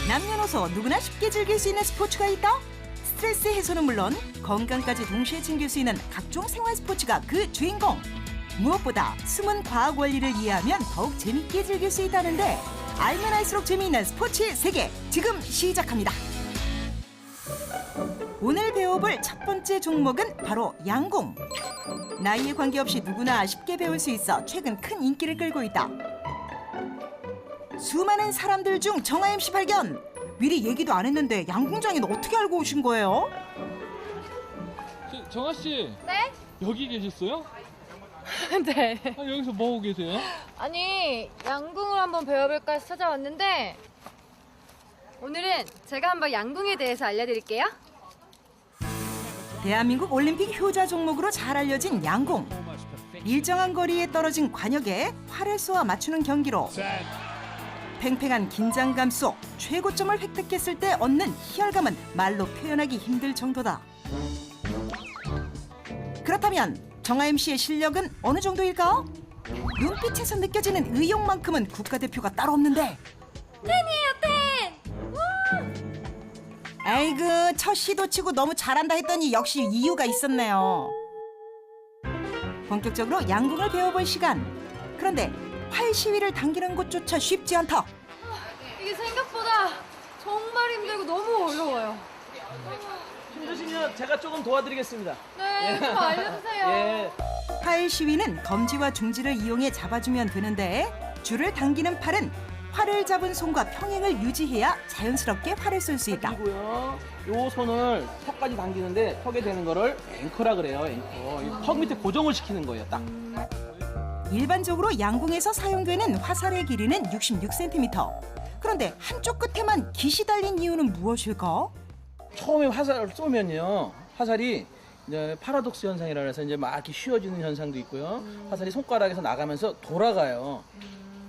남녀노소 누구나 쉽게 즐길 수 있는 스포츠가 있다? 스트레스 해소는 물론 건강까지 동시에 챙길 수 있는 각종 생활 스포츠가 그 주인공. 무엇보다 숨은 과학 원리를 이해하면 더욱 재밌게 즐길 수 있다는데 알면 알수록 재미있는 스포츠의 세계 지금 시작합니다. 오늘 배워볼 첫 번째 종목은 바로 양궁. 나이에 관계없이 누구나 쉽게 배울 수 있어 최근 큰 인기를 끌고 있다. 수많은 사람들 중 정아 MC 발견! 미리 얘기도 안 했는데 양궁장인 어떻게 알고 오신 거예요? 정아 씨. 네? 여기 계셨어요? 네. 아, 여기서 뭐 하고 계세요? 아니, 양궁을 한번 배워볼까 해서 찾아왔는데 오늘은 제가 한번 양궁에 대해서 알려드릴게요. 대한민국 올림픽 효자 종목으로 잘 알려진 양궁. 일정한 거리에 떨어진 관역에 활을 쏘아 맞추는 경기로 팽팽한 긴장감 속 최고점을 획득했을 때 얻는 희열감은 말로 표현하기 힘들 정도다. 그렇다면 정아 MC의 실력은 어느 정도일까? 눈빛에서 느껴지는 의욕만큼은 국가대표가 따로 없는데. 팬이에요, 팬! 아이고, 첫 시도 치고 너무 잘한다 했더니 역시 이유가 있었네요. 본격적으로 양궁을 배워볼 시간. 그런데 활 시위를 당기는 것조차 쉽지 않다. 이게 생각보다 정말 힘들고 너무 어려워요. 힘드시면 제가 조금 도와드리겠습니다. 네, 좀 알려주세요. 예. 활 시위는 검지와 중지를 이용해 잡아주면 되는데 줄을 당기는 팔은 활을 잡은 손과 평행을 유지해야 자연스럽게 활을 쏠 수 있다. 그리고요, 요 손을 턱까지 당기는데 턱에 대는 거를 앵커라 그래요. 앵커. 이 턱 밑에 고정을 시키는 거예요. 딱. 일반적으로 양궁에서 사용되는 화살의 길이는 66cm. 그런데 한쪽 끝에만 깃이 달린 이유는 무엇일까? 처음에 화살을 쏘면요, 화살이 이제 파라독스 현상이라 해서 이제 막 이렇게 휘어지는 현상도 있고요. 화살이 손가락에서 나가면서 돌아가요.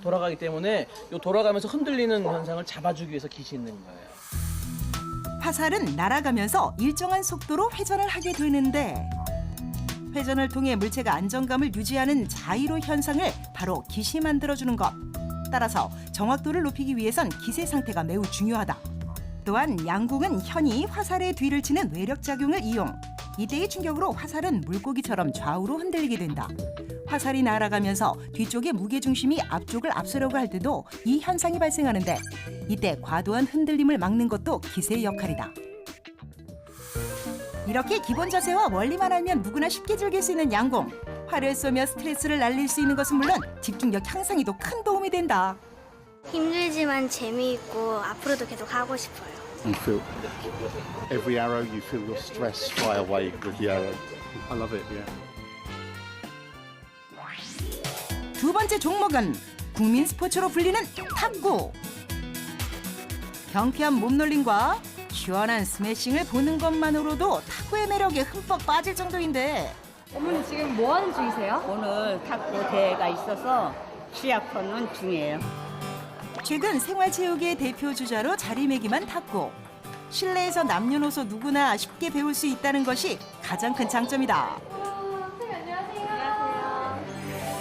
돌아가기 때문에 요 돌아가면서 흔들리는 현상을 잡아주기 위해서 깃이 있는 거예요. 화살은 날아가면서 일정한 속도로 회전을 하게 되는데 회전을 통해 물체가 안정감을 유지하는 자이로 현상을 바로 깃이 만들어주는 것. 따라서 정확도를 높이기 위해선 깃의 상태가 매우 중요하다. 또한 양궁은 현이 화살의 뒤를 치는 외력작용을 이용. 이때의 충격으로 화살은 물고기처럼 좌우로 흔들리게 된다. 화살이 날아가면서 뒤쪽의 무게중심이 앞쪽을 앞서려고 할 때도 이 현상이 발생하는데 이때 과도한 흔들림을 막는 것도 깃의 역할이다. 이렇게 기본 자세와 원리만 알면 누구나 쉽게 즐길 수 있는 양궁. 활을 쏘며 스트레스를 날릴 수 있는 것은 물론 집중력 향상에도 큰 도움이 된다. 힘들지만 재미있고 앞으로도 계속 하고 싶어요. You feel every arrow, you feel your stress fly away with the arrow. I love it, yeah. 두 번째 종목은 국민 스포츠로 불리는 탁구. 경쾌한 몸놀림과 시원한 스매싱을 보는 것만으로도 탁구의 매력에 흠뻑 빠질 정도인데 어머니 지금 뭐 하는 중이세요? 오늘 탁구 대회가 있어서 시합하는 중이에요. 최근 생활체육의 대표 주자로 자리매김한 탁구. 실내에서 남녀노소 누구나 쉽게 배울 수 있다는 것이 가장 큰 장점이다. 선생님 안녕하세요.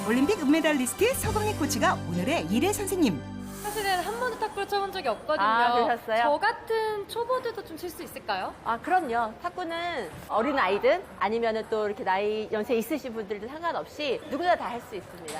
올림픽 은메달리스트 서금리 코치가 오늘의 일의 선생님. 사실은 한 번도 탁구를 쳐본 적이 없거든요. 아, 그러셨어요? 저 같은 초보들도 좀 칠 수 있을까요? 아, 그럼요. 탁구는 어린 아이든 아니면은 또 이렇게 나이 연세 있으신 분들도 상관없이 누구나 다 할 수 있습니다.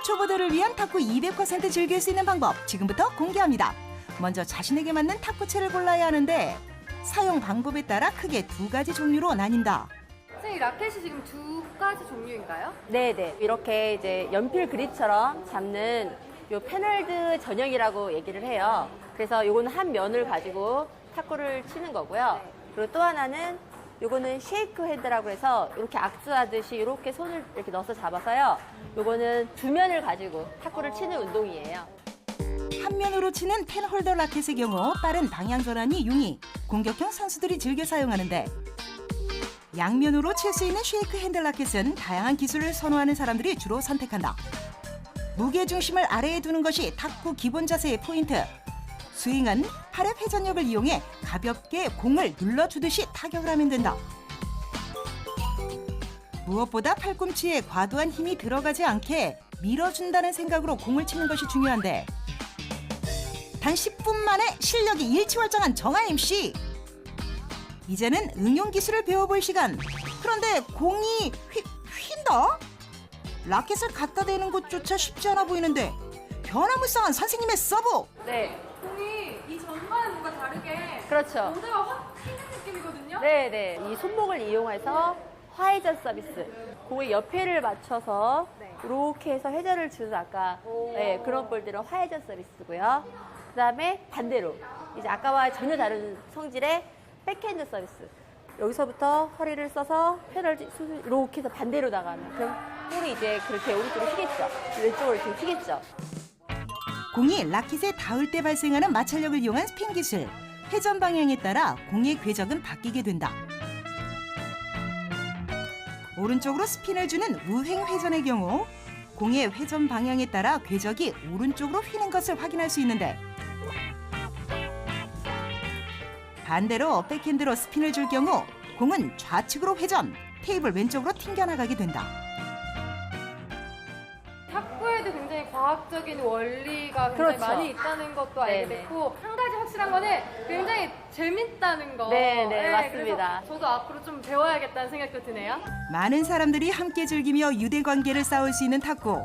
초보들을 위한 탁구 200% 즐길 수 있는 방법 지금부터 공개합니다. 먼저 자신에게 맞는 탁구채를 골라야 하는데 사용 방법에 따라 크게 두 가지 종류로 나뉜다. 선생님 라켓이 지금 두 가지 종류인가요? 네네. 이렇게 이제 연필 그립처럼 잡는 요 패널드 전형이라고 얘기를 해요. 그래서 요거는 한 면을 가지고 탁구를 치는 거고요. 그리고 또 하나는 요거는 쉐이크 핸드라고 해서 이렇게 악수하듯이 이렇게 손을 이렇게 넣어서 잡아서요. 요거는 두 면을 가지고 탁구를 치는 운동이에요. 한 면으로 치는 펜홀더 라켓의 경우 빠른 방향 전환이 용이 공격형 선수들이 즐겨 사용하는데 양면으로 칠 수 있는 쉐이크 핸들 라켓은 다양한 기술을 선호하는 사람들이 주로 선택한다. 무게 중심을 아래에 두는 것이 탁구 기본 자세의 포인트. 스윙은 팔의 회전력을 이용해 가볍게 공을 눌러주듯이 타격을 하면 된다. 무엇보다 팔꿈치에 과도한 힘이 들어가지 않게 밀어준다는 생각으로 공을 치는 것이 중요한데 단 10분 만에 실력이 일취월장한 정아임 씨. 이제는 응용 기술을 배워볼 시간. 그런데 공이 휜다? 라켓을 갖다 대는 것조차 쉽지 않아 보이는데 변화무쌍한 선생님의 서브. 네, 공이 이 전과는 뭔가 다르게 그렇죠. 모두가 확 튀는 느낌이거든요. 네네. 이 손목을 이용해서 화회전 서비스. 공의 옆에를 맞춰서 이렇게 해서 회전을 주는 아까 네, 그런 볼들은 화회전 서비스고요. 그 다음에 반대로 이제 아까와 전혀 다른 성질의 백핸드 서비스. 여기서부터 허리를 써서 페널티 이렇게 해서 반대로 나가면 그럼 볼이 이제 그렇게 오른쪽으로 휘겠죠. 왼쪽으로 이렇게 휘겠죠. 공이 라켓에 닿을 때 발생하는 마찰력을 이용한 스핀 기술. 회전 방향에 따라 공의 궤적은 바뀌게 된다. 오른쪽으로 스핀을 주는 우행 회전의 경우 공의 회전 방향에 따라 궤적이 오른쪽으로 휘는 것을 확인할 수 있는데 반대로 백핸드로 스핀을 줄 경우 공은 좌측으로 회전, 테이블 왼쪽으로 튕겨나가게 된다. 탁구에도 굉장히 과학적인 원리가 굉장히 그렇죠. 많이 있다는 것도 알게 네네. 됐고 한 가지 확실한 거는 굉장히 재밌다는 거. 네네, 맞습니다. 그래서 저도 앞으로 좀 배워야겠다는 생각도 드네요. 많은 사람들이 함께 즐기며 유대 관계를 쌓을 수 있는 탁구.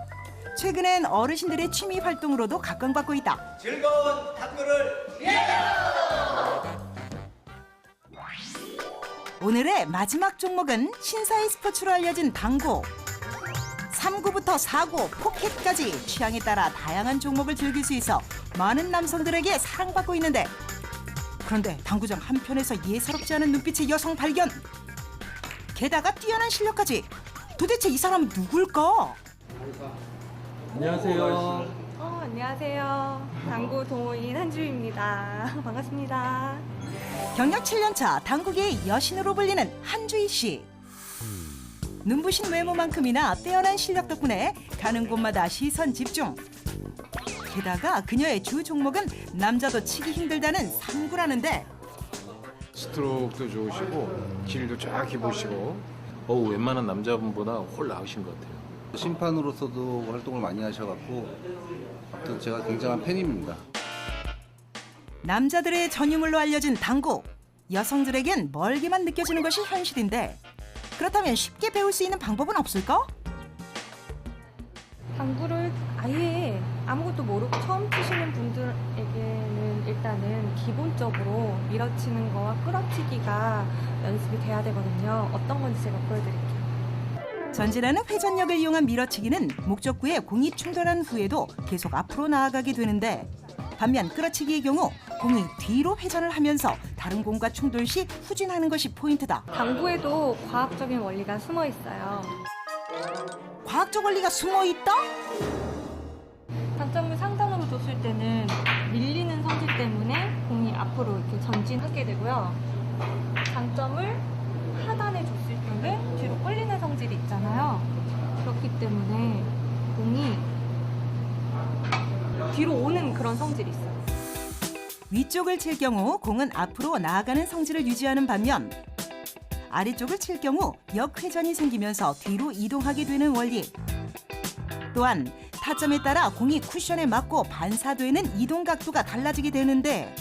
최근엔 어르신들의 취미 활동으로도 각광받고 있다. 즐거운 탁구를 오늘의 마지막 종목은 신사의 스포츠로 알려진 당구. 3구부터 4구, 포켓까지 취향에 따라 다양한 종목을 즐길 수 있어 많은 남성들에게 사랑받고 있는데 그런데 당구장 한편에서 예사롭지 않은 눈빛의 여성 발견. 게다가 뛰어난 실력까지. 도대체 이 사람은 누굴까? 안녕하세요. 안녕하세요. 당구 동호인 한주희입니다. 반갑습니다. 경력 7년차 당구계의 여신으로 불리는 한주희 씨. 눈부신 외모만큼이나 뛰어난 실력 덕분에 가는 곳마다 시선 집중. 게다가 그녀의 주 종목은 남자도 치기 힘들다는 3구라는데 스트로크도 좋으시고 길도 쫙 해보시고 웬만한 남자분보다 훨 나으신 것 같아요. 심판으로서도 활동을 많이 하셔갖고 아무튼 제가 굉장한 팬입니다. 남자들의 전유물로 알려진 당구. 여성들에겐 멀게만 느껴지는 것이 현실인데 그렇다면 쉽게 배울 수 있는 방법은 없을까? 당구를 아예 아무것도 모르고 처음 치시는 분들에게는 일단은 기본적으로 밀어치는 거와 끌어치기가 연습이 돼야 되거든요. 어떤 건지 제가 보여드릴게요. 전진하는 회전력을 이용한 밀어치기는 목적구에 공이 충돌한 후에도 계속 앞으로 나아가게 되는데 반면 끌어치기의 경우 공이 뒤로 회전을 하면서 다른 공과 충돌 시 후진하는 것이 포인트다. 당구에도 과학적인 원리가 숨어 있어요. 과학적 원리가 숨어 있다? 당점을 상단으로 뒀을 때는 밀리는 성질 때문에 공이 앞으로 이렇게 전진하게 되고요. 당점을 하단에 줬을 때는 뒤로 끌리는 성질이 있잖아요. 그렇기 때문에 공이 뒤로 오는 그런 성질이 있어요. 위쪽을 칠 경우 공은 앞으로 나아가는 성질을 유지하는 반면 아래쪽을 칠 경우 역회전이 생기면서 뒤로 이동하게 되는 원리. 또한 타점에 따라 공이 쿠션에 맞고 반사되는 이동 각도가 달라지게 되는데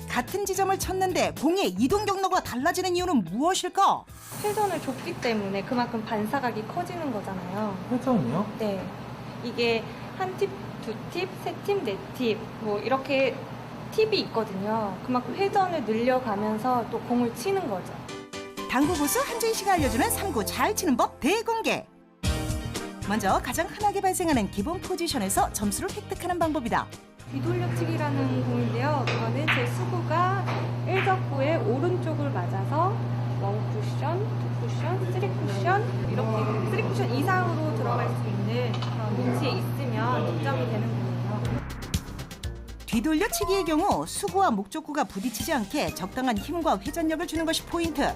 같은 지점을 쳤는데 공의 이동 경로가 달라지는 이유는 무엇일까? 회전을 줬기 때문에 그만큼 반사각이 커지는 거잖아요. 회전이요? 네. 이게 한 팁, 두 팁, 세 팁, 네 팁, 뭐 이렇게 팁이 있거든요. 그만큼 회전을 늘려가면서 또 공을 치는 거죠. 당구 고수 한주희 씨가 알려주는 3구 잘 치는 법 대공개. 먼저 가장 흔하게 발생하는 기본 포지션에서 점수를 획득하는 방법이다. 뒤돌려치기라는 공인데요. 이거는 제 수구가 1적구의 오른쪽을 맞아서 1쿠션, 2쿠션, 3쿠션 이렇게 3쿠션 이상으로 들어갈 수 있는 그런 위치에 있으면 득점이 되는 거예요. 뒤돌려치기의 경우 수구와 목적구가 부딪히지 않게 적당한 힘과 회전력을 주는 것이 포인트.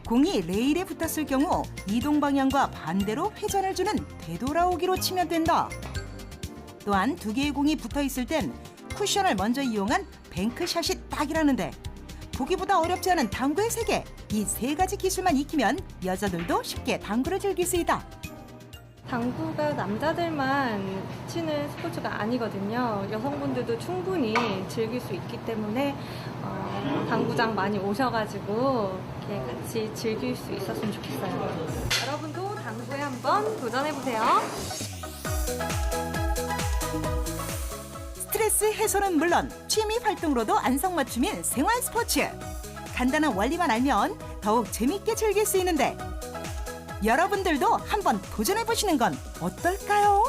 공이 레일에 붙었을 경우 이동 방향과 반대로 회전을 주는 되돌아오기로 치면 된다. 또한 두 개의 공이 붙어 있을 땐 쿠션을 먼저 이용한 뱅크샷이 딱이라는데 보기보다 어렵지 않은 당구의 세계. 이 세 가지 기술만 익히면 여자들도 쉽게 당구를 즐길 수 있다. 당구가 남자들만 치는 스포츠가 아니거든요. 여성분들도 충분히 즐길 수 있기 때문에 당구장 많이 오셔가지고 이렇게 같이 즐길 수 있었으면 좋겠어요. 여러분도 당구에 한번 도전해보세요. 스트레스 해소는 물론 취미 활동으로도 안성맞춤인 생활 스포츠. 간단한 원리만 알면 더욱 재밌게 즐길 수 있는데 여러분들도 한번 도전해보시는 건 어떨까요?